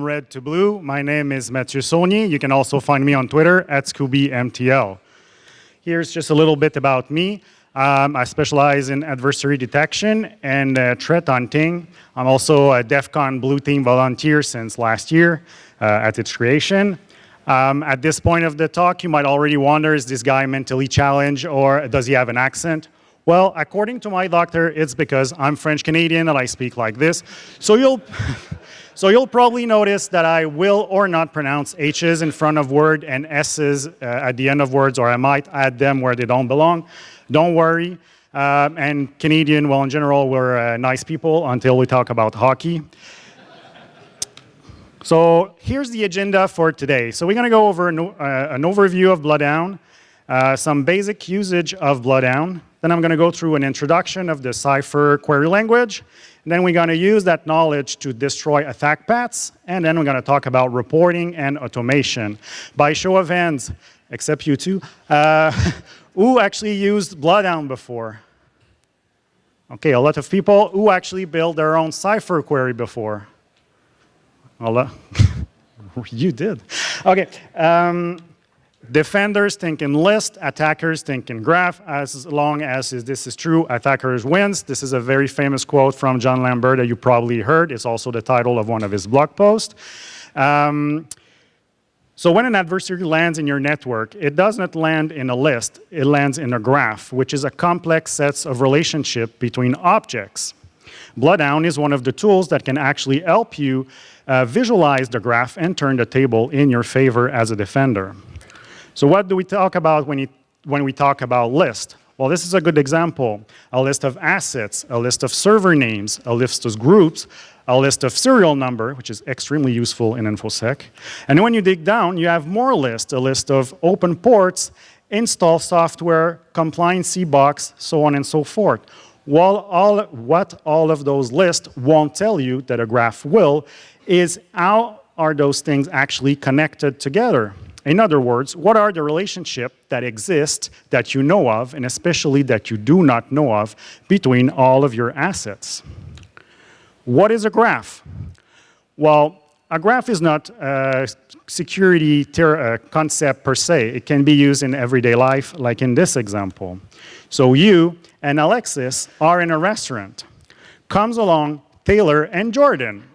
red to blue. My name is Mathieu Saulnier. You can also find me on Twitter at ScoobyMTL. Here's just a little bit about me. I specialize in adversary detection and threat hunting. I'm also a DEF CON Blue Team volunteer since last year at its creation. At this point of the talk, you might already wonder, is this guy mentally challenged or does he have an accent? Well, according to my doctor, it's because I'm French-Canadian and I speak like this. So you'll probably notice that I will or not pronounce H's in front of words and S's at the end of words, or I might add them where they don't belong. Don't worry. And Canadian, well, in general, we're nice people until we talk about hockey. So here's the agenda for today. So we're going to go over an overview of Bloodhound, some basic usage of Bloodhound. Then I'm going to go through an introduction of the Cypher query language. And then we're going to use that knowledge to destroy attack paths. And then we're going to talk about reporting and automation. By show of hands, except you two, who actually used Bloodhound before? Okay, a lot of people. Who actually built their own Cypher query before? You did. Okay. Defenders think in list, attackers think in graph. As long as this is true, attackers wins. This is a very famous quote from John Lambert that you probably heard. It's also the title of one of his blog posts. So when an adversary lands in your network, it does not land in a list. It lands in a graph, which is a complex set of relationship between objects. Bloodhound is one of the tools that can actually help you visualize the graph and turn the table in your favor as a defender. So what do we talk about when we talk about list? Well, this is a good example. A list of assets, a list of server names, a list of groups, a list of serial number, which is extremely useful in InfoSec. And when you dig down, you have more lists, a list of open ports, install software, compliance box, so on and so forth. What all of those lists won't tell you that a graph will is how are those things actually connected together? In other words, what are the relationships that exist that you know of, and especially that you do not know of, between all of your assets? What is a graph? Well, a graph is not a security concept per se. It can be used in everyday life, like in this example. So you and Alexis are in a restaurant. Comes along Taylor and Jordan.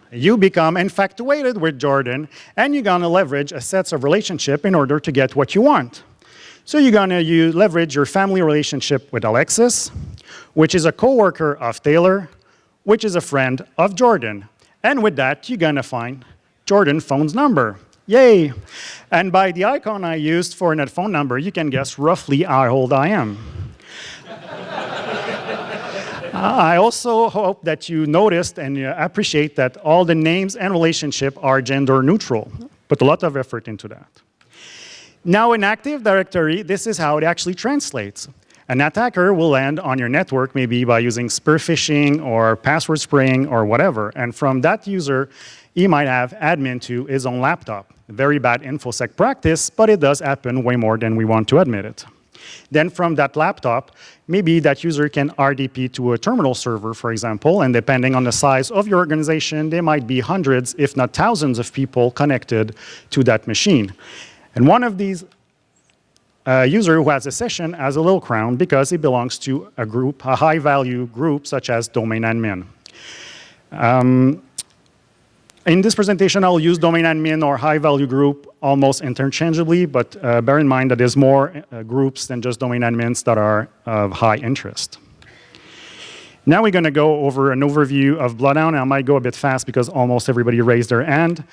You become infatuated with Jordan, and you're going to leverage a set of relationship in order to get what you want. So you're going to leverage your family relationship with Alexis, which is a coworker of Taylor, which is a friend of Jordan. And with that, you're going to find Jordan's phone number. Yay! And by the icon I used for that phone number, you can guess roughly how old I am. I also hope that you noticed and you appreciate that all the names and relationship are gender neutral. Put a lot of effort into that. Now in Active Directory, this is how it actually translates. An attacker will land on your network maybe by using spear phishing or password spraying or whatever. And from that user, he might have admin to his own laptop. Very bad InfoSec practice, but it does happen way more than we want to admit it. Then from that laptop, maybe that user can RDP to a terminal server, for example, and depending on the size of your organization, there might be hundreds, if not thousands of people connected to that machine. And one of these user who has a session has a little crown because it belongs to a group, a high-value group, such as domain admin. In this presentation, I'll use domain admin or high-value group almost interchangeably, but bear in mind that there's more groups than just domain admins that are of high interest. Now we're going to go over an overview of Bloodhound. I might go a bit fast because almost everybody raised their hand.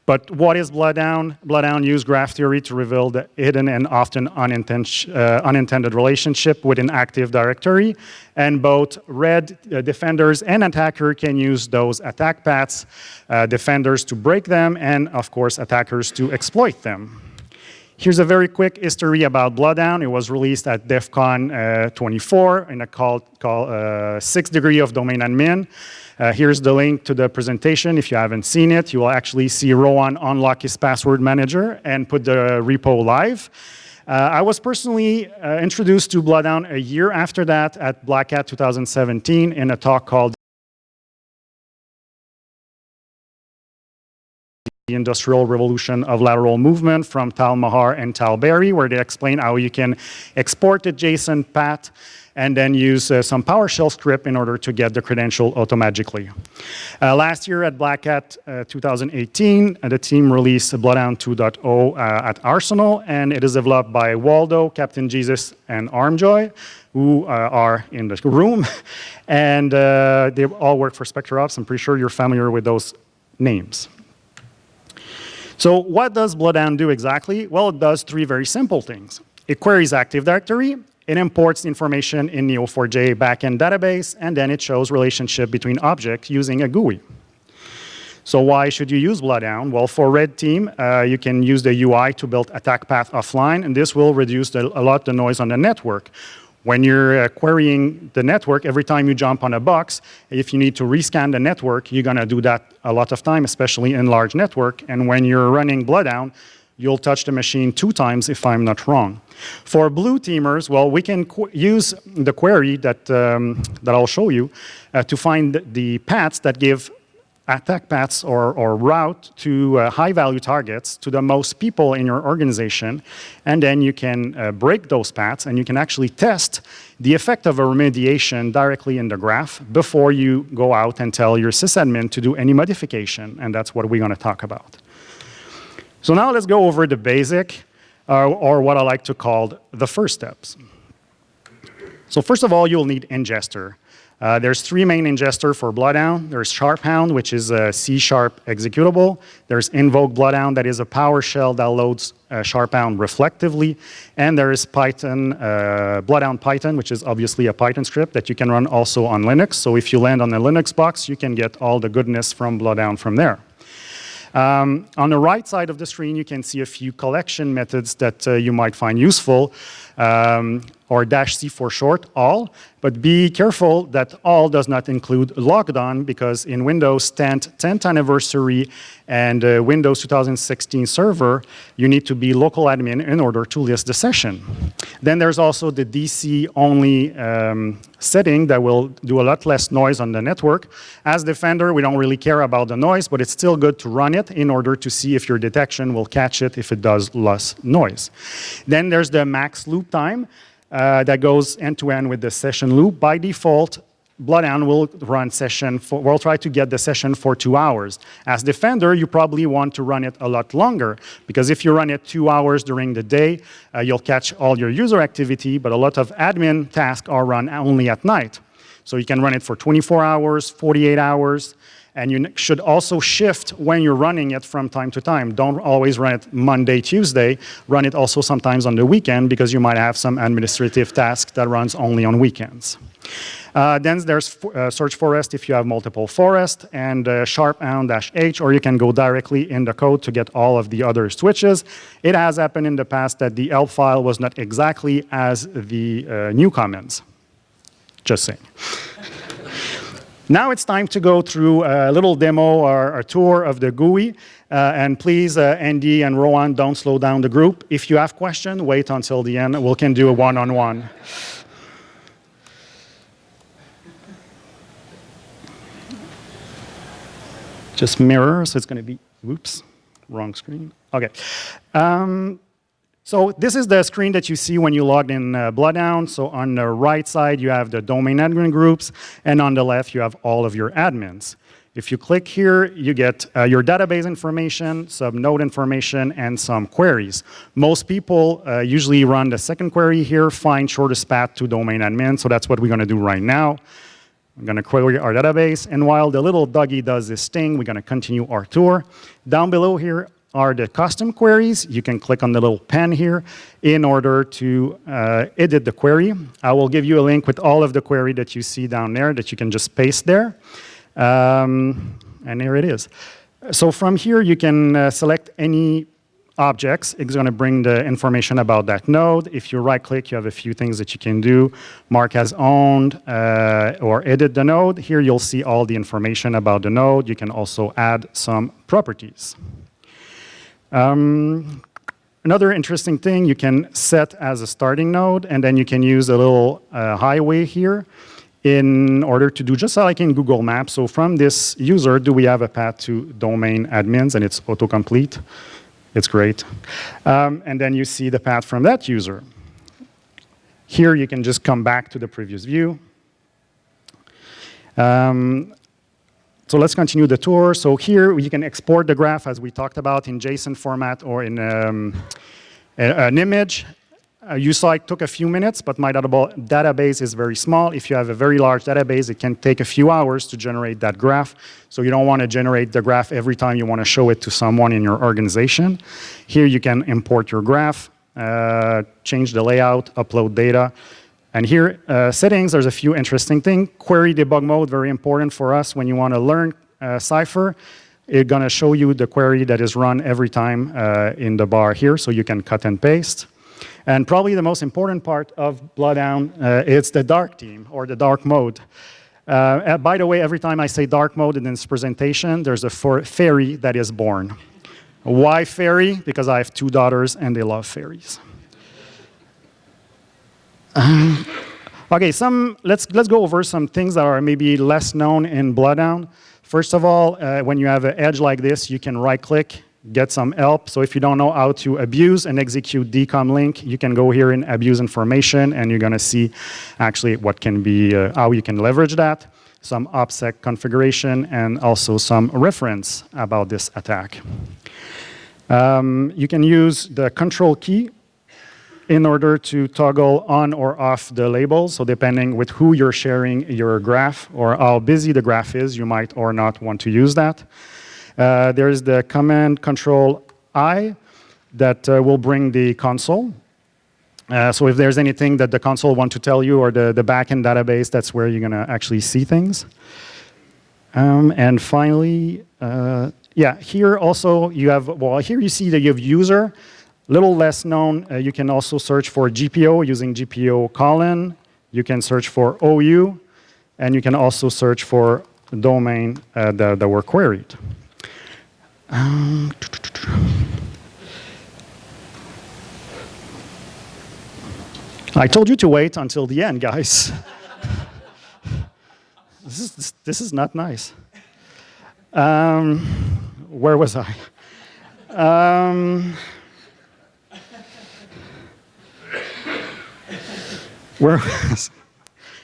But what is Bloodhound? Bloodhound uses graph theory to reveal the hidden and often unintended relationship within Active Directory. And both red defenders and attackers can use those attack paths, defenders to break them, and of course attackers to exploit them. Here's a very quick history about Bloodhound. It was released at DEF CON 24 in a call 6th Degree of Domain Admin. Here's the link to the presentation. If you haven't seen it, you will actually see Rowan unlock his password manager and put the repo live. I was personally introduced to Bloodhound a year after that at Black Hat 2017 in a talk called Industrial Revolution of Lateral Movement from Tal Mahar and Tal Berry, where they explain how you can export the JSON path and then use some PowerShell script in order to get the credential automatically. Last year at Black Hat 2018, the team released Bloodhound 2.0 at Arsenal, and it is developed by Waldo, Captain Jesus, and Armjoy, who are in the room. And they all work for SpectreOps. I'm pretty sure you're familiar with those names. So what does Bloodhound do exactly? Well, it does three very simple things. It queries Active Directory, it imports the information in Neo4j backend database, and then it shows relationship between objects using a GUI. So why should you use Bloodhound? Well, for Red Team, you can use the UI to build attack path offline, and this will reduce a lot the noise on the network. When you're querying the network, every time you jump on a box, if you need to rescan the network, you're going to do that a lot of time, especially in large network. And when you're running Bloodhound, you'll touch the machine 2 times, if I'm not wrong. For blue teamers, well, we can use the query that I'll show you to find the paths that give attack paths or route to high-value targets to the most people in your organization, and then you can break those paths, and you can actually test the effect of a remediation directly in the graph before you go out and tell your sysadmin to do any modification, and that's what we're going to talk about. So now let's go over the basic, or what I like to call the first steps. So first of all, you'll need ingester. There's 3 main ingester for Bloodhound. There's SharpHound, which is a C# executable. There's Invoke Bloodhound, that is a PowerShell that loads SharpHound reflectively. And there is Python, Bloodhound Python, which is obviously a Python script that you can run also on Linux. So if you land on a Linux box, you can get all the goodness from Bloodhound from there. On the right side of the screen, you can see a few collection methods that you might find useful, or -C for short, all. But be careful that all does not include logged on, because in Windows 10th anniversary and Windows 2016 server, you need to be local admin in order to list the session. Then there's also the DC only setting that will do a lot less noise on the network. As Defender, we don't really care about the noise, but it's still good to run it in order to see if your detection will catch it if it does less noise. Then there's the max loop time. That goes end-to-end with the session loop. By default, Bloodhound will run session will try to get the session for 2 hours. As Defender, you probably want to run it a lot longer, because if you run it 2 hours during the day, you'll catch all your user activity, but a lot of admin tasks are run only at night. So you can run it for 24 hours, 48 hours, and you should also shift when you're running it from time to time. Don't always run it Monday, Tuesday. Run it also sometimes on the weekend, because you might have some administrative task that runs only on weekends. Then there's Search Forest if you have multiple forests, and SharpHound-H, or you can go directly in the code to get all of the other switches. It has happened in the past that the help file was not exactly as the new comments. Just saying. Now it's time to go through a little demo or a tour of the GUI. And please, Andy and Rowan, don't slow down the group. If you have questions, wait until the end. We can do a one-on-one. Just mirror, so it's going to be, whoops, wrong screen. OK. So this is the screen that you see when you logged in Bloodhound. So on the right side, you have the domain admin groups, and on the left, you have all of your admins. If you click here, you get your database information, some node information, and some queries. Most people usually run the second query here, find shortest path to domain admin. So that's what we're going to do right now. I'm going to query our database. And while the little doggy does this thing, we're going to continue our tour. Down below here are the custom queries. You can click on the little pen here in order to edit the query. I will give you a link with all of the query that you see down there that you can just paste there. And here it is. So from here, you can select any objects. It's going to bring the information about that node. If you right-click, you have a few things that you can do. Mark as owned or edit the node. Here, you'll see all the information about the node. You can also add some properties. Another interesting thing, you can set as a starting node, and then you can use a little highway here in order to do just like in Google Maps. So from this user, do we have a path to domain admins, and it's autocomplete. It's great. And then you see the path from that user. Here you can just come back to the previous view. So let's continue the tour. So here you can export the graph as we talked about in JSON format or in an image. You saw it took a few minutes, but my database is very small. If you have a very large database, it can take a few hours to generate that graph. So you don't want to generate the graph every time you want to show it to someone in your organization. Here you can import your graph, change the layout, upload data. And here, settings, there's a few interesting things. Query debug mode, very important for us when you want to learn Cypher. It's going to show you the query that is run every time in the bar here, so you can cut and paste. And probably the most important part of Bloodhound, it's the dark theme, or the dark mode. By the way, every time I say dark mode in this presentation, there's a fairy that is born. Why fairy? Because I have 2 daughters, and they love fairies. Okay, let's go over some things that are maybe less known in Bloodhound. First of all, when you have an edge like this, you can right-click, get some help. So if you don't know how to abuse and execute DCOM link, you can go here in abuse information, and you're going to see actually what can be, how you can leverage that, some OPSEC configuration, and also some reference about this attack. You can use the control key in order to toggle on or off the labels. So depending with who you're sharing your graph or how busy the graph is, you might or not want to use that. There's the command control I that will bring the console. So if there's anything that the console wants to tell you or the backend database, that's where you're going to actually see things. And finally, yeah, here also you have, well, here you see that you have user. Little less known, you can also search for GPO using GPO colon. You can search for OU, and you can also search for domain that were queried. I told you to wait until the end, guys. This is not nice. Where was I? Where was?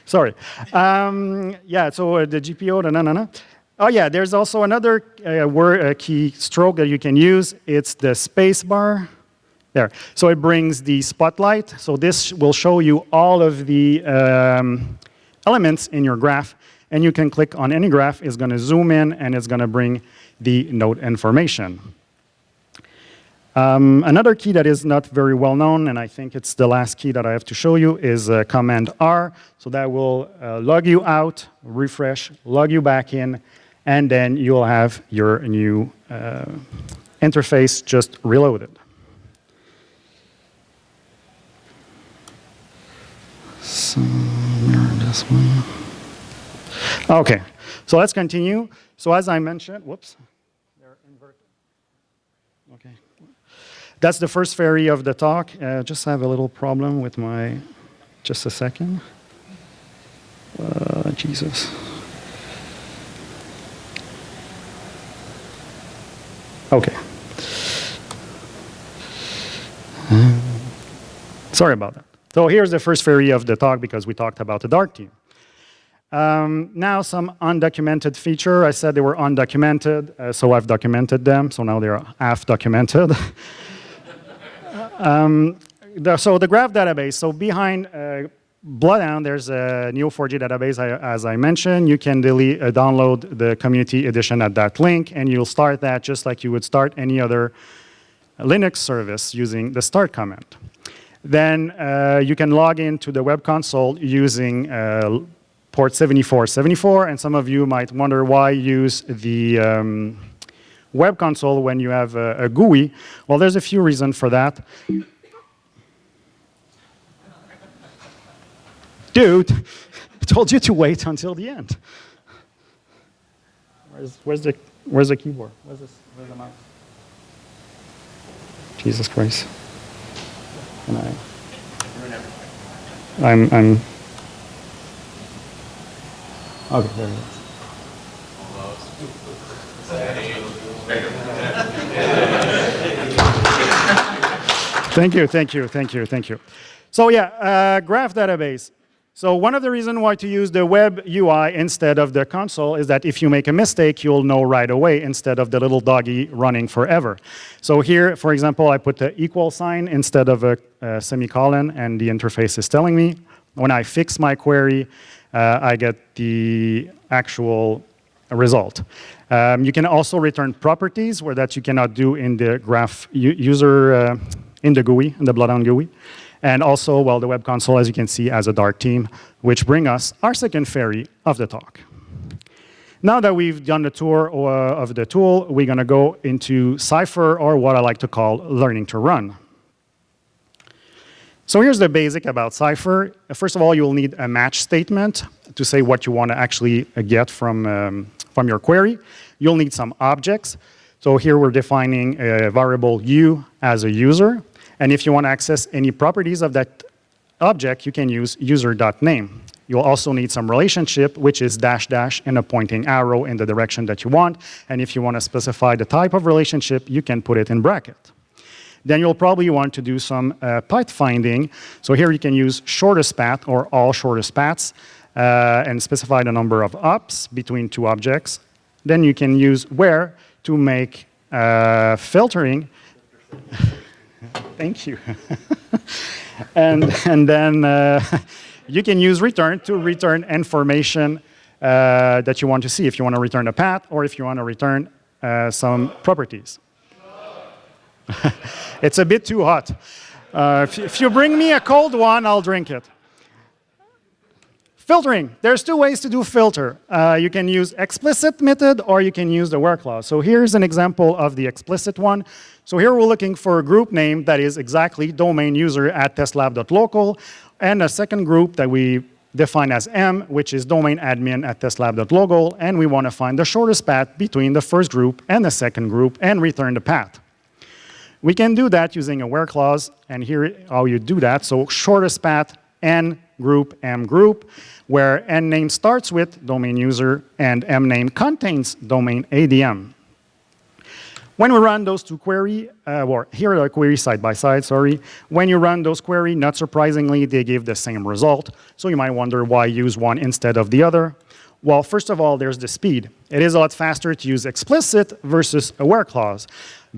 Sorry. Yeah, so the GPO, Oh yeah, there's also another key stroke that you can use. It's the space bar. There. So it brings the spotlight. So this will show you all of the elements in your graph. And you can click on any graph. It's going to zoom in, and it's going to bring the node information. Another key that is not very well known, and I think it's the last key that I have to show you, is Command R. So that will log you out, refresh, log you back in, and then you'll have your new interface just reloaded. So mirror this one. Okay, so let's continue. So as I mentioned, whoops, they're inverted. Okay. That's the first fairy of the talk. Just have a little problem with my, just a second. Jesus. Okay. Sorry about that. So here's the first fairy of the talk because we talked about the dark theme. Now some undocumented feature. I said they were undocumented, so I've documented them. So now they're half documented. So the graph database, so behind Bloodhound, there's a Neo4j database, as I mentioned. You can download the community edition at that link, and you'll start that just like you would start any other Linux service using the start command. Then you can log into the web console using port 7474, and some of you might wonder why use the web console when you have a GUI. Well, there's a few reasons for that. Dude, I told you to wait until the end. Where's the keyboard? Where's the mouse? Jesus Christ. And I'm Okay, there it is. Thank you, thank you, thank you, thank you. So yeah, graph database. So one of the reasons why to use the web UI instead of the console is that if you make a mistake, you'll know right away instead of the little doggy running forever. So here, for example, I put the equal sign instead of a semicolon, and the interface is telling me. When I fix my query, I get the actual result. You can also return properties where that you cannot do in the graph user, in the GUI, in the Bloodhound GUI. And also, well, the web console, as you can see, has a dark theme, which brings us our second fairy of the talk. Now that we've done the tour of the tool, we're going to go into Cypher, or what I like to call learning to run. So here's the basic about Cypher. First of all, you'll need a match statement to say what you want to actually get from your query. You'll need some objects. So here we're defining a variable u as a user. And if you want to access any properties of that object, you can use user.name. You'll also need some relationship, which is dash dash and a pointing arrow in the direction that you want. And if you want to specify the type of relationship, you can put it in bracket. Then you'll probably want to do some path finding. So here you can use shortest path or all shortest paths and specify the number of hops between two objects. Then you can use where to make filtering. Thank you. and then you can use return to return information that you want to see, if you want to return a path or if you want to return some properties. It's a bit too hot. If you bring me a cold one, I'll drink it. Filtering. There's two ways to do filter. You can use explicit method or you can use the where clause. So here's an example of the explicit one. So here we're looking for a group name that is exactly domain user at testlab.local, and a second group that we define as M, which is domain admin at testlab.local, and we want to find the shortest path between the first group and the second group and return the path. We can do that using a where clause, and here how you do that. So shortest path, N group, M group, where N name starts with domain user and M name contains domain ADM. When we run those two queries, or here are the queries side by side, sorry. When you run those queries, not surprisingly, they give the same result. So you might wonder why use one instead of the other. Well, first of all, there's the speed. It is a lot faster to use explicit versus a where clause.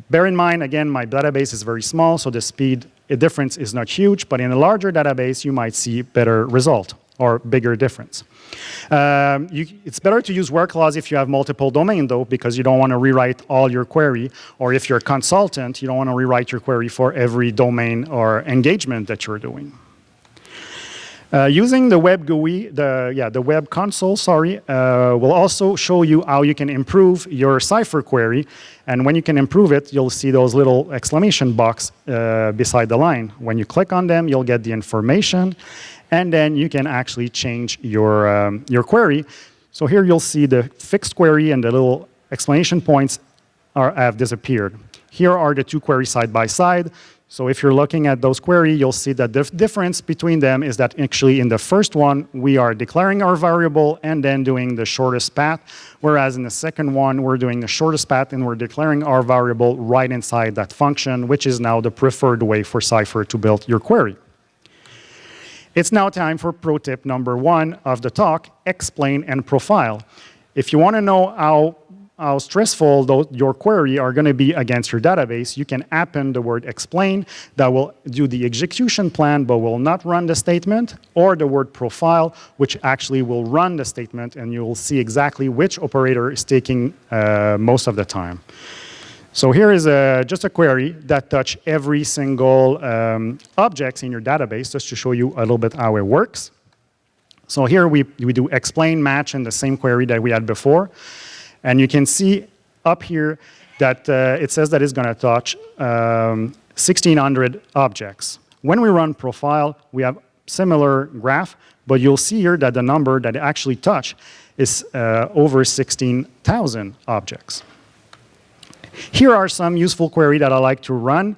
Bear in mind, again, my database is very small, so the speed difference is not huge, but in a larger database, you might see better result or bigger difference. It's better to use where clause if you have multiple domain, though, because you don't want to rewrite all your query, or if you're a consultant, you don't want to rewrite your query for every domain or engagement that you're doing. Using the web GUI, the web console, sorry, will also show you how you can improve your Cypher query. And when you can improve it, you'll see those little exclamation box beside the line. When you click on them, you'll get the information, and then you can actually change your query. So here you'll see the fixed query and the little exclamation points have disappeared. Here are the two queries side by side. So if you're looking at those queries, you'll see that the difference between them is that actually in the first one, we are declaring our variable and then doing the shortest path, whereas in the second one, we're doing the shortest path and we're declaring our variable right inside that function, which is now the preferred way for Cypher to build your query. It's now time for pro tip number 1 of the talk, explain and profile. If you want to know how stressful your query are going to be against your database, you can append the word explain that will do the execution plan but will not run the statement, or the word profile, which actually will run the statement, and you will see exactly which operator is taking most of the time. So here is just a query that touches every single object in your database, just to show you a little bit how it works. So here we do explain match in the same query that we had before. And you can see up here that it says that it's going to touch 1,600 objects. When we run profile, we have similar graph, but you'll see here that the number that it actually touch is over 16,000 objects. Here are some useful queries that I like to run.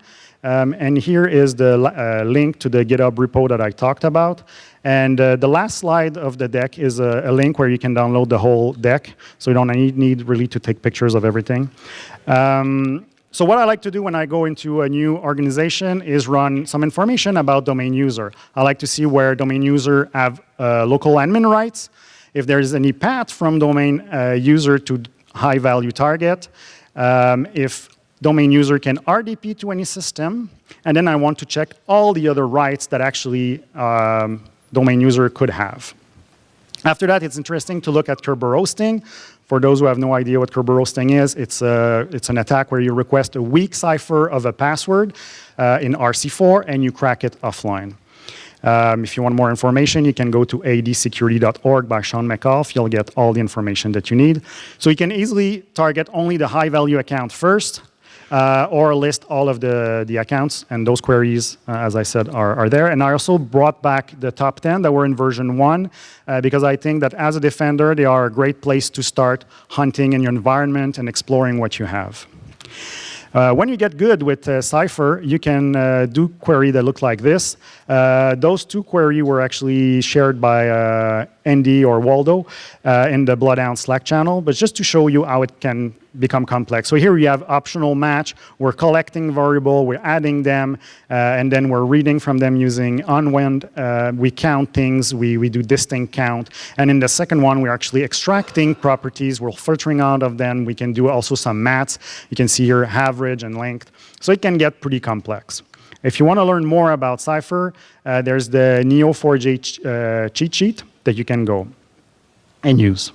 And here is the link to the GitHub repo that I talked about. And the last slide of the deck is a link where you can download the whole deck, so you don't need really to take pictures of everything. So what I like to do when I go into a new organization is run some information about domain user. I like to see where domain user have local admin rights, if there's any path from domain user to high value target, if domain user can RDP to any system, and then I want to check all the other rights that actually domain user could have. After that, it's interesting to look at Kerberos roasting. For those who have no idea what Kerberos roasting is, it's an attack where you request a weak cipher of a password in RC4 and you crack it offline. If you want more information, you can go to adsecurity.org by Sean McAuliffe. You'll get all the information that you need. So you can easily target only the high-value account first, or list all of the accounts, and those queries, as I said, are there. And I also brought back the top 10 that were in version 1, because I think that as a defender, they are a great place to start hunting in your environment and exploring what you have. When you get good with Cypher, you can do query that look like this. Those two queries were actually shared by Andy or Waldo in the Bloodhound Slack channel, but just to show you how it can become complex. So here we have optional match. We're collecting variable, we're adding them, and then we're reading from them using unwind. We count things, we do distinct count. And in the second one, we're actually extracting properties. We're filtering out of them. We can do also some maths. You can see here average and length. So it can get pretty complex. If you want to learn more about Cypher, there's the Neo4j cheat sheet that you can go and use.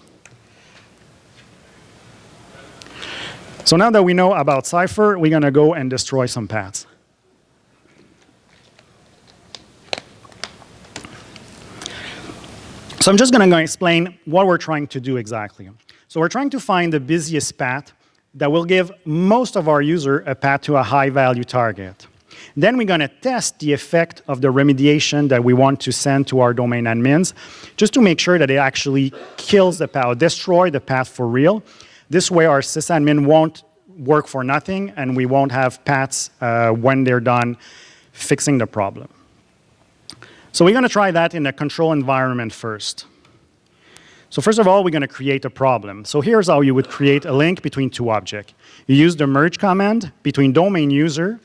So now that we know about Cypher, we're going to go and destroy some paths. So I'm just going to explain what we're trying to do exactly. So we're trying to find the busiest path that will give most of our user a path to a high-value target. Then we're going to test the effect of the remediation that we want to send to our domain admins, just to make sure that it actually kills the path, destroy the path for real. This way, our sysadmin won't work for nothing, and we won't have paths when they're done fixing the problem. So we're going to try that in a control environment first. So first of all, we're going to create a problem. So here's how you would create a link between two objects. You use the merge command between domain user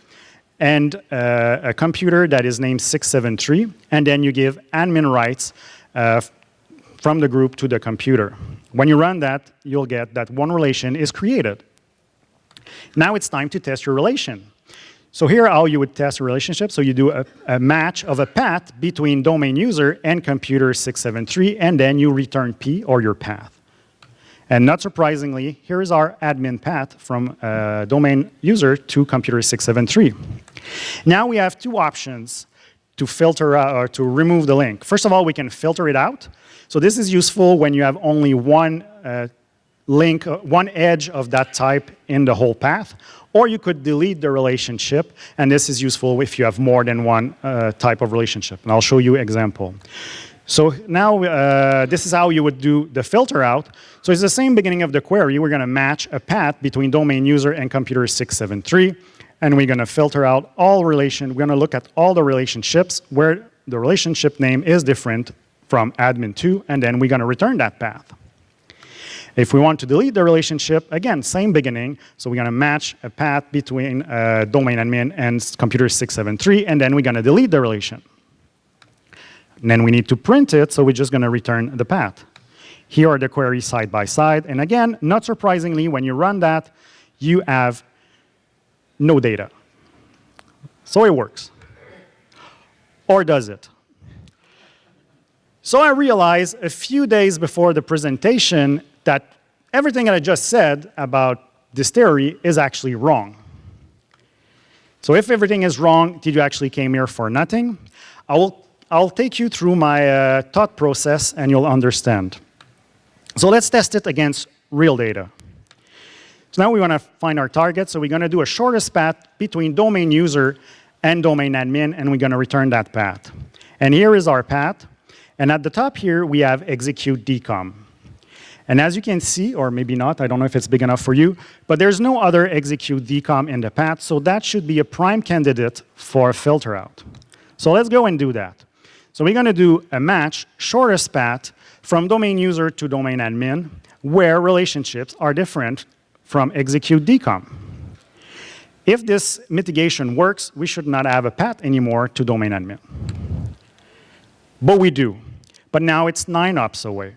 and a computer that is named 673, and then you give admin rights from the group to the computer. When you run that, you'll get that one relation is created. Now it's time to test your relation. So here how you would test a relationship. So you do a match of a path between domain user and computer 673, and then you return P, or your path. And not surprisingly, here is our admin path from domain user to computer 673. Now we have two options to filter out, or to remove the link. First of all, we can filter it out. So this is useful when you have only one link, one edge of that type in the whole path. Or you could delete the relationship, and this is useful if you have more than one type of relationship. And I'll show you an example. So now this is how you would do the filter out. So it's the same beginning of the query. We're going to match a path between domain user and computer 673. And we're going to filter out all relation. We're going to look at all the relationships where the relationship name is different from admin2, and then we're going to return that path. If we want to delete the relationship, again, same beginning. So we're going to match a path between domain admin and computer 673, and then we're going to delete the relation. And then we need to print it, so we're just going to return the path. Here are the queries side by side. And again, not surprisingly, when you run that, you have no data. So it works. Or does it? So I realized a few days before the presentation that everything that I just said about this theory is actually wrong. So if everything is wrong, did you actually came here for nothing? I'll take you through my thought process and you'll understand. So let's test it against real data. So now we want to find our target, so we're going to do a shortest path between domain user and domain admin, and we're going to return that path. And here is our path. And at the top here, we have execute DCOM. And as you can see, or maybe not, I don't know if it's big enough for you, but there's no other execute DCOM in the path, so that should be a prime candidate for a filter out. So let's go and do that. So we're going to do a match shortest path from domain user to domain admin, where relationships are different from execute DCOM. If this mitigation works, we should not have a path anymore to domain admin. But we do. But now it's 9 ops away.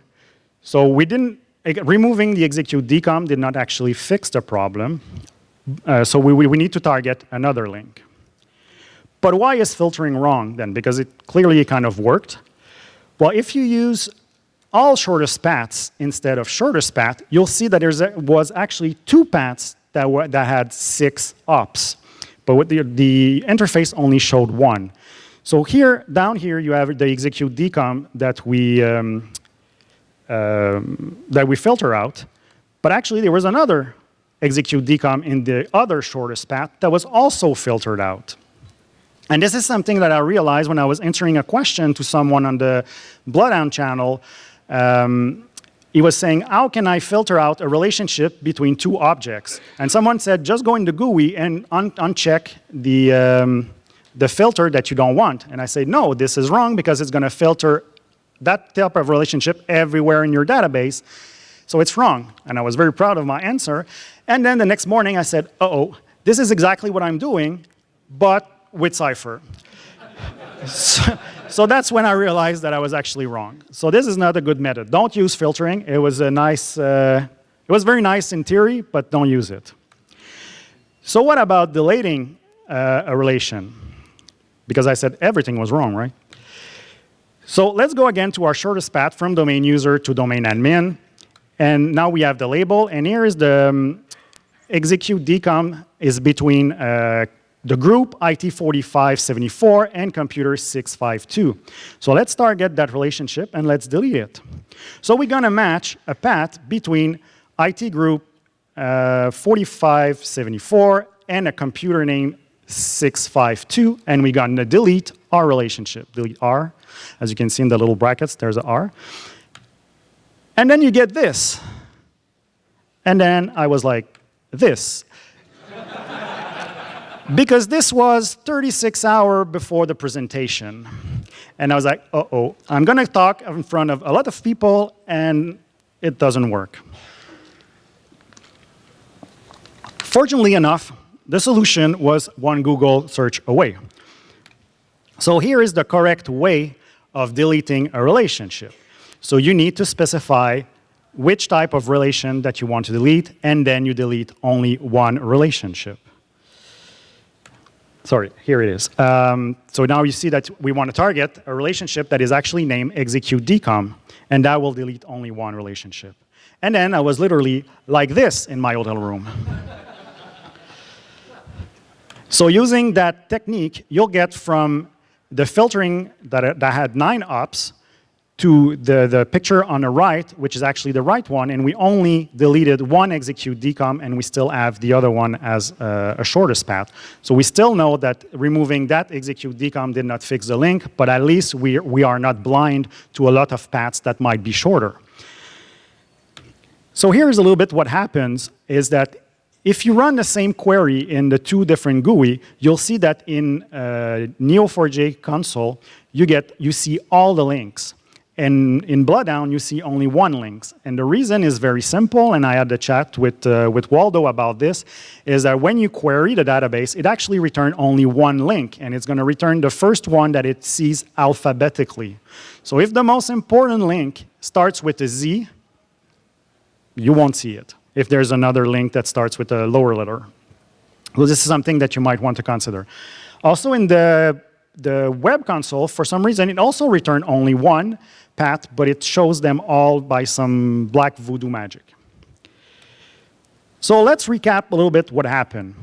So removing the execute DCOM did not actually fix the problem. So we need to target another link. But why is filtering wrong then? Because it clearly kind of worked. Well, if you use all shortest paths instead of shortest path, you'll see that there was actually 2 paths that had 6 ops. But the interface only showed 1. So here, down here, you have the execute DCOM that we filter out. But actually, there was another execute DCOM in the other shortest path that was also filtered out. And this is something that I realized when I was answering a question to someone on the Bloodhound channel. He was saying, how can I filter out a relationship between 2 objects? And someone said, just go into GUI and uncheck the filter that you don't want. And I say, no, this is wrong because it's going to filter that type of relationship everywhere in your database. So it's wrong. And I was very proud of my answer. And then the next morning I said, uh-oh, this is exactly what I'm doing, but with Cypher. So that's when I realized that I was actually wrong. So this is not a good method. Don't use filtering. It was very nice in theory, but don't use it. So what about deleting a relation? Because I said everything was wrong, right? So let's go again to our shortest path from domain user to domain admin. And now we have the label. And here is the execute DCOM is between the group IT4574 and computer 652. So let's target that relationship and let's delete it. So we're going to match a path between IT group 4574 and a computer name 652, and we're going to delete our relationship. Delete R. As you can see in the little brackets, there's an R. And then you get this. And then I was like, this. Because this was 36 hours before the presentation. And I was like, uh-oh, I'm going to talk in front of a lot of people, and it doesn't work. Fortunately enough, the solution was one Google search away. So here is the correct way of deleting a relationship. So you need to specify which type of relation that you want to delete, and then you delete only one relationship. Sorry, here it is. So now you see that we want to target a relationship that is actually named execute DCOM, and that will delete only one relationship. And then I was literally like this in my hotel room. So using that technique, you'll get from the filtering that had 9 ops to the picture on the right, which is actually the right one, and we only deleted one execute DCOM, and we still have the other one as a shortest path. So we still know that removing that execute DCOM did not fix the link, but at least we are not blind to a lot of paths that might be shorter. So here's a little bit what happens is that if you run the same query in the 2 different GUI, you'll see that in Neo4j console, you see all the links. And in Bloodhound, you see only one link. And the reason is very simple, and I had a chat with Waldo about this, is that when you query the database, it actually returns only one link, and it's going to return the first one that it sees alphabetically. So if the most important link starts with a Z, you won't see it if there's another link that starts with a lower letter. Well, this is something that you might want to consider. Also in the web console, for some reason, it also returned only one path, but it shows them all by some black voodoo magic. So let's recap a little bit what happened.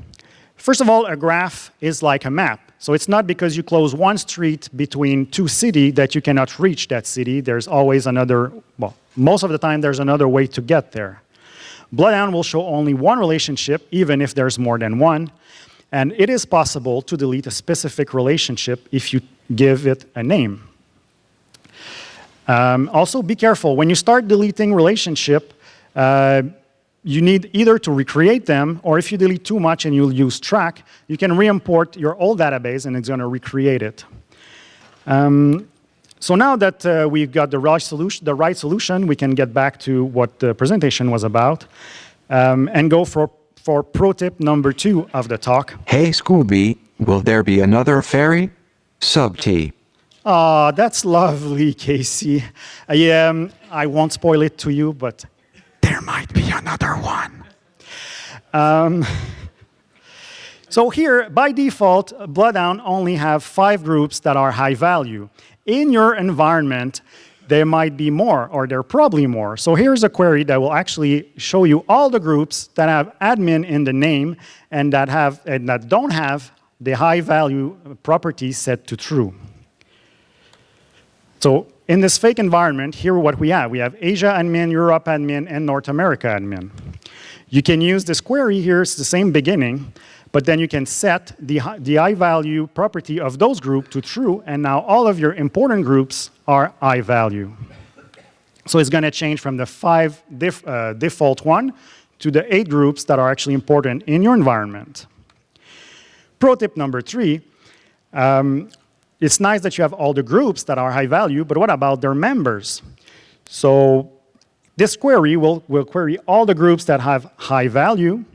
First of all, a graph is like a map. So it's not because you close one street between 2 cities that you cannot reach that city. There's always another, well, most of the time there's another way to get there. Bloodhound will show only one relationship, even if there's more than one. And it is possible to delete a specific relationship if you give it a name. Also, be careful. When you start deleting relationship, You need either to recreate them, or if you delete too much and you'll use track, you can re-import your old database and it's going to recreate it. So now that we've got the right solution, we can get back to what the presentation was about and go for pro tip number 2 of the talk. Hey Scooby, will there be another fairy? Sub T. Oh, that's lovely, Casey. I won't spoil it to you, but there might be another one. So here, by default, Bloodhound only have 5 groups that are high value. In your environment, there might be more, or there are probably more. So here's a query that will actually show you all the groups that have admin in the name and that don't have the high value property set to true. So in this fake environment, here what we have Asia admin, Europe admin, and North America admin. You can use this query here, it's the same beginning, but then you can set the high value property of those groups to true, and now all of your important groups are high value. So it's going to change from the 5 default one to the 8 groups that are actually important in your environment. Pro tip number 3, it's nice that you have all the groups that are high value, but what about their members? So this query will query all the groups that have high value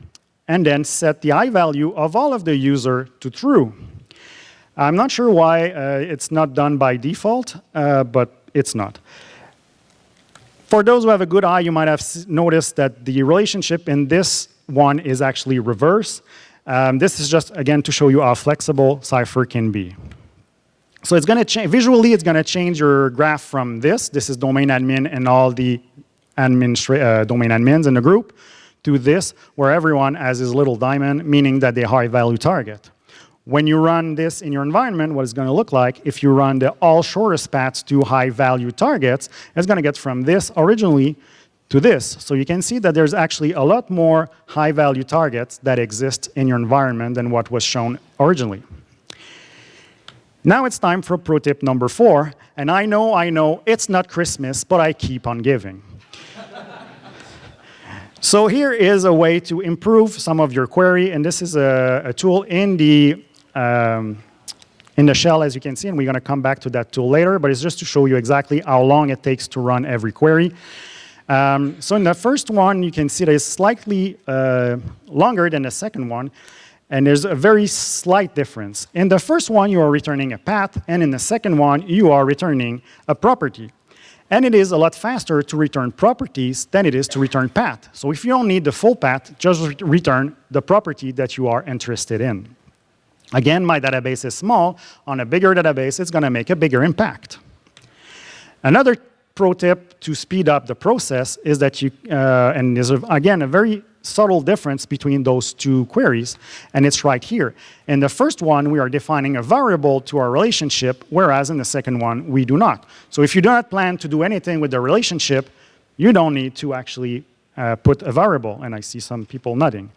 and then set the high value of all of the user to true. I'm not sure why it's not done by default, but it's not. For those who have a good eye, you might have noticed that the relationship in this one is actually reverse. This is just, again, to show you how flexible Cypher can be. So it's going to change, visually, it's going to change your graph from this. This is domain admin and all the domain admins in the group, to this, where everyone has his little diamond, meaning that they're high value target. When you run this in your environment, what it's going to look like, if you run the all shortest paths to high value targets, it's going to get from this originally to this. So you can see that there's actually a lot more high value targets that exist in your environment than what was shown originally. Now it's time for pro tip number 4, and I know, it's not Christmas, but I keep on giving. So here is a way to improve some of your query, and this is a tool in the shell, as you can see, and we're going to come back to that tool later, but it's just to show you exactly how long it takes to run every query. So in the first one, you can see that it's slightly longer than the second one, and there's a very slight difference. In the first one, you are returning a path, and in the second one, you are returning a property. And it is a lot faster to return properties than it is to return path. So if you don't need the full path, just return the property that you are interested in. Again, my database is small. On a bigger database, it's going to make a bigger impact. Another pro tip to speed up the process is that you, and there's again a very subtle difference between those 2 queries, and it's right here. In the first one, we are defining a variable to our relationship, whereas in the second one, we do not. So if you do not plan to do anything with the relationship, you don't need to actually put a variable, and I see some people nodding.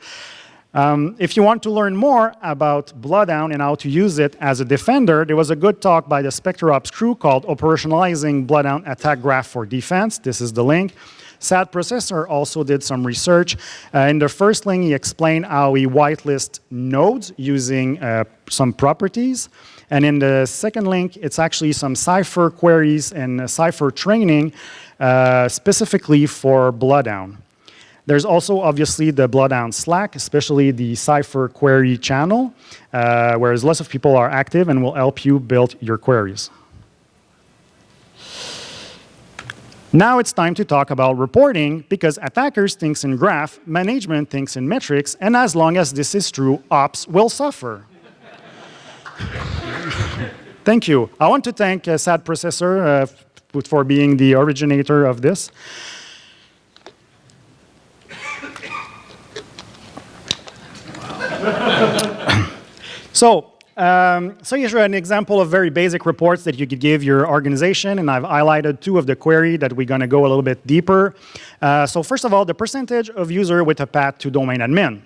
If you want to learn more about Bloodhound and how to use it as a defender, there was a good talk by the SpectreOps crew called Operationalizing Bloodhound Attack Graph for Defense. This is the link. Sad Processor also did some research. In the first link, he explained how he whitelist nodes using some properties. And in the second link, it's actually some Cypher queries and Cypher training specifically for Bloodhound. There's also, obviously, the Bloodhound Slack, especially the Cypher query channel, where lots of people are active and will help you build your queries. Now it's time to talk about reporting, because attackers think in graph, management thinks in metrics, and as long as this is true, ops will suffer. Thank you. I want to thank Sad Processor for being the originator of this. So here's an example of very basic reports that you could give your organization, and I've highlighted 2 of the query that we're going to go a little bit deeper. So first of all, the percentage of user with a path to domain admin.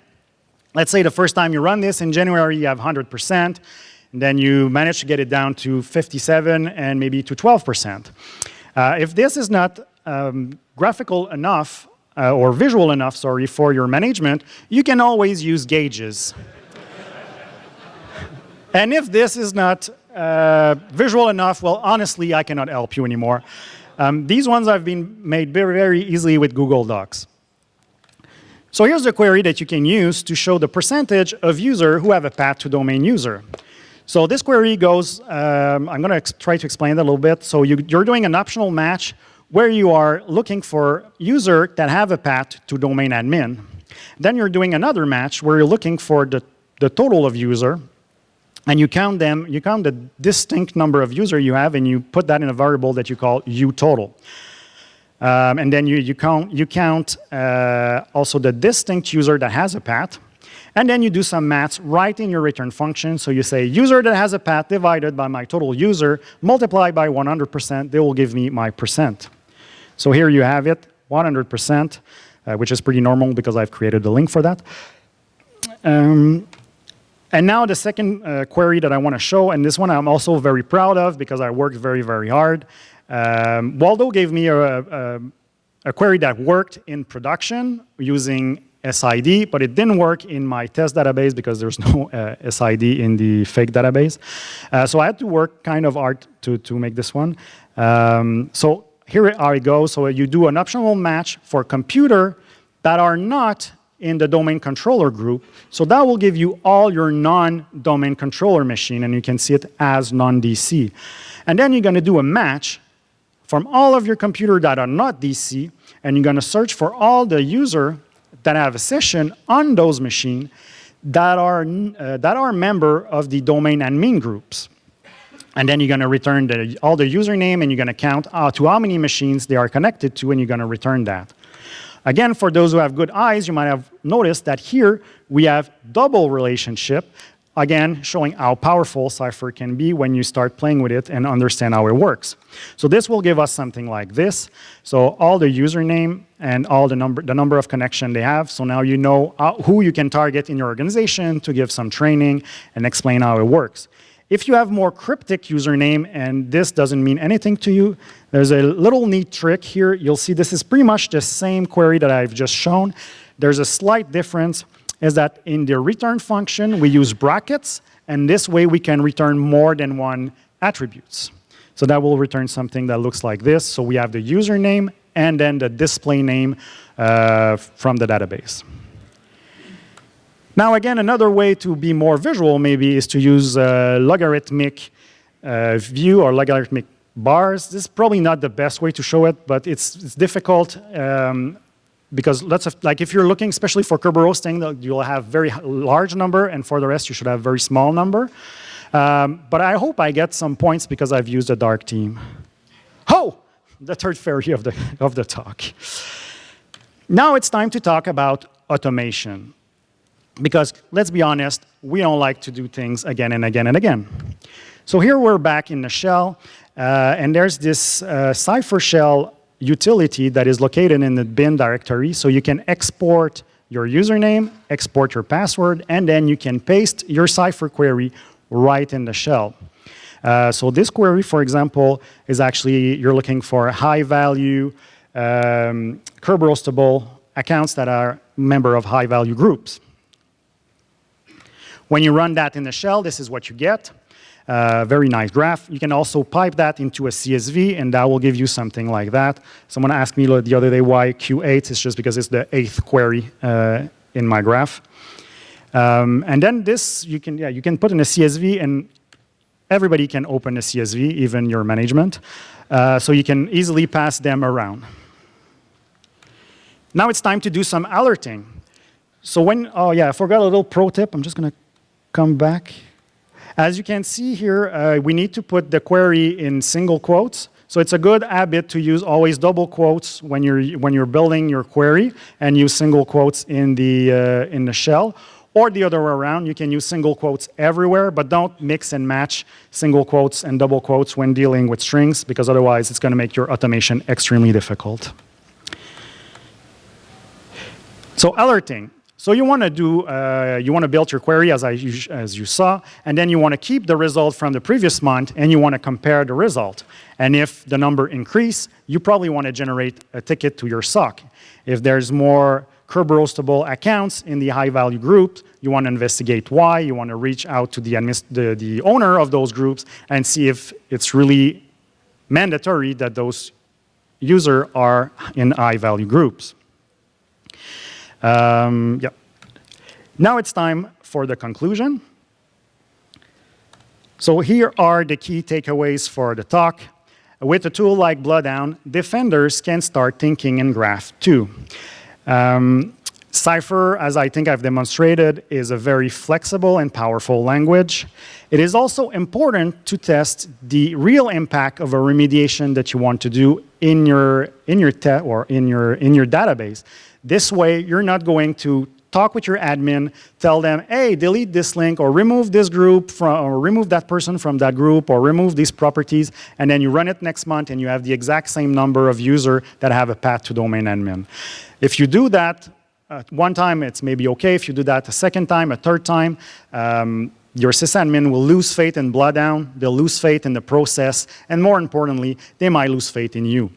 Let's say the first time you run this in January, you have 100%, and then you manage to get it down to 57 and maybe to 12%. If this is not graphical enough, or visual enough, sorry, for your management, you can always use gauges. And if this is not visual enough, well, honestly, I cannot help you anymore. These ones have been made very, very easily with Google Docs. So here's the query that you can use to show the percentage of users who have a path to domain user. So this query goes, I'm going to try to explain that a little bit. So you're doing an optional match where you are looking for users that have a path to domain admin. Then you're doing another match where you're looking for the total of users, and you count them, you count the distinct number of users you have, and you put that in a variable that you call uTotal. And then you count also the distinct user that has a path, and then you do some maths right in your return function. So you say user that has a path divided by my total user multiplied by 100%, they will give me my percent. So here you have it, 100%, which is pretty normal because I've created the link for that. And now the second query that I want to show, and this one I'm also very proud of because I worked very, very hard. Waldo gave me a query that worked in production using SID, but it didn't work in my test database because there's no SID in the fake database. So I had to work kind of hard to make this one. So here I go. So you do an optional match for computer that are not in the domain controller group. So that will give you all your non-domain controller machine, and you can see it as non-DC. And then you're going to do a match from all of your computers that are not DC, and you're going to search for all the users that have a session on those machines that are member of the domain admin groups. And then you're going to return all the username, and you're going to count to how many machines they are connected to, and you're going to return that. Again, for those who have good eyes, you might have noticed that here we have double relationship, again, showing how powerful Cypher can be when you start playing with it and understand how it works. So this will give us something like this. So all the username and all the number of connection they have. So now you know who you can target in your organization to give some training and explain how it works. If you have more cryptic username and this doesn't mean anything to you, there's a little neat trick here. You'll see this is pretty much the same query that I've just shown. There's a slight difference, is that in the return function, we use brackets, and this way we can return more than one attributes. So that will return something that looks like this. So we have the username and then the display name from the database. Now again, another way to be more visual maybe is to use logarithmic view or logarithmic bars. This is probably not the best way to show it, but it's difficult because like if you're looking especially for Kerberos thing, you'll have very large number, and for the rest you should have very small number. But I hope I get some points because I've used a dark theme. Oh, the third fairy of the talk. Now it's time to talk about automation. Because let's be honest, we don't like to do things again and again and again. So here we're back in the shell, and there's this Cypher shell utility that is located in the bin directory. So you can export your username, export your password, and then you can paste your Cypher query right in the shell. So this query, for example, is actually, you're looking for high-value, Kerberostable accounts that are member of high-value groups. When you run that in the shell, this is what you get. Very nice graph. You can also pipe that into a CSV, and that will give you something like that. Someone asked me the other day why Q8. It's just because it's the 8th query in my graph. And then this, you can put in a CSV, and everybody can open a CSV, even your management. So you can easily pass them around. Now it's time to do some alerting. So oh yeah, I forgot a little pro tip. I'm just going to come back. As you can see here, we need to put the query in single quotes. So it's a good habit to use always double quotes when you're building your query, and use single quotes in the shell. Or the other way around, you can use single quotes everywhere, but don't mix and match single quotes and double quotes when dealing with strings, because otherwise it's going to make your automation extremely difficult. So alerting. So you want to build your query as you saw, and then you want to keep the result from the previous month, and you want to compare the result. And if the number increase, you probably want to generate a ticket to your SOC. If there's more curb roastable accounts in the high-value group, you want to investigate why. You want to reach out to the owner of those groups and see if it's really mandatory that those users are in high-value groups. Yeah. Now it's time for the conclusion. So here are the key takeaways for the talk. With a tool like Bloodhound, defenders can start thinking in graph too. Cypher, as I think I've demonstrated, is a very flexible and powerful language. It is also important to test the real impact of a remediation that you want to do in your database. This way, you're not going to talk with your admin, tell them, hey, delete this link, or remove this group or remove that person from that group, or remove these properties, and then you run it next month and you have the exact same number of users that have a path to domain admin. If you do that one time, it's maybe okay. If you do that a second time, a third time, your sysadmin will lose faith in Bloodhound, they'll lose faith in the process, and more importantly, they might lose faith in you.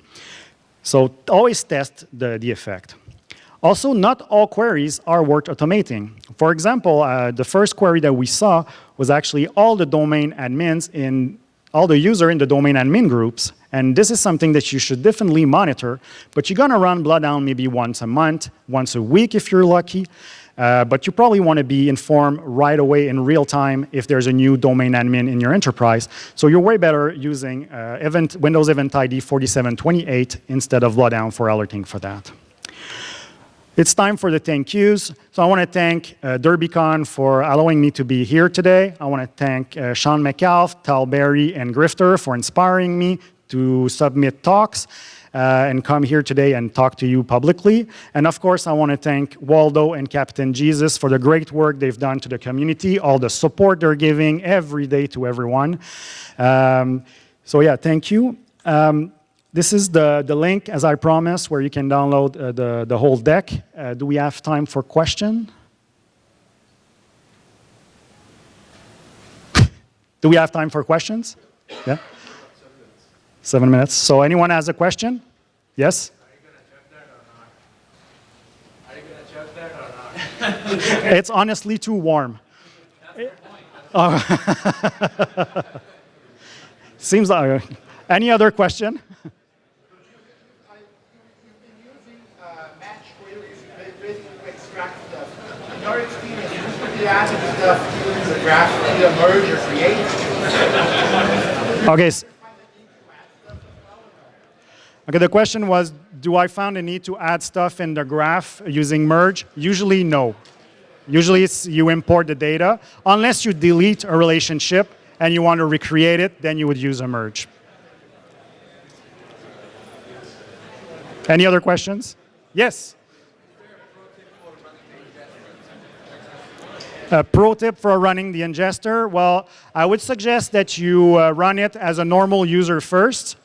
So always test the effect. Also, not all queries are worth automating. For example, the first query that we saw was actually all the domain admins all the users in the domain admin groups, and this is something that you should definitely monitor, but you're gonna run Bloodhound maybe once a month, once a week if you're lucky, but you probably wanna be informed right away in real time if there's a new domain admin in your enterprise, so you're way better using Windows Event ID 4728 instead of Bloodhound for alerting for that. It's time for the thank yous. So I want to thank DerbyCon for allowing me to be here today. I want to thank Sean McAuliffe, Tal Berry, and Grifter for inspiring me to submit talks and come here today and talk to you publicly. And of course, I want to thank Waldo and Captain Jesus for the great work they've done to the community, all the support they're giving every day to everyone. So yeah, thank you. This is the link, as I promised, where you can download the whole deck. Do we have time for question? Do we have time for questions? Yeah? 7 minutes. So anyone has a question? Yes? Are you going to check that or not? It's honestly too warm. Seems like... Any other question? Your experience, you added stuff to the graph to merge or create? Okay. Okay, the question was, do I find a need to add stuff in the graph using merge? Usually, no. Usually, you import the data. Unless you delete a relationship and you want to recreate it, then you would use a merge. Any other questions? Yes? A pro tip for running the ingester? Well, I would suggest that you run it as a normal user first,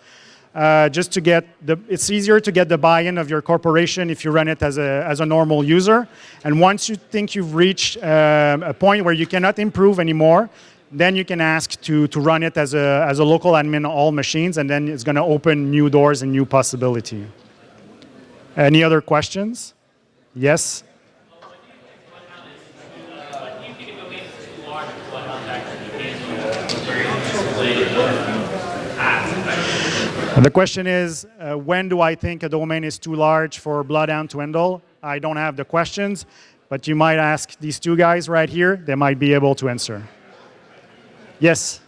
just to get it's easier to get the buy-in of your corporation if you run it as a normal user. And once you think you've reached a point where you cannot improve anymore, then you can ask to run it as a local admin on all machines, and then it's going to open new doors and new possibility. Any other questions? Yes? The question is, when do I think a domain is too large for Bloodhound to handle? I don't have the questions, but you might ask these two guys right here. They might be able to answer. Yes?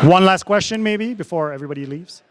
One last question, maybe, before everybody leaves.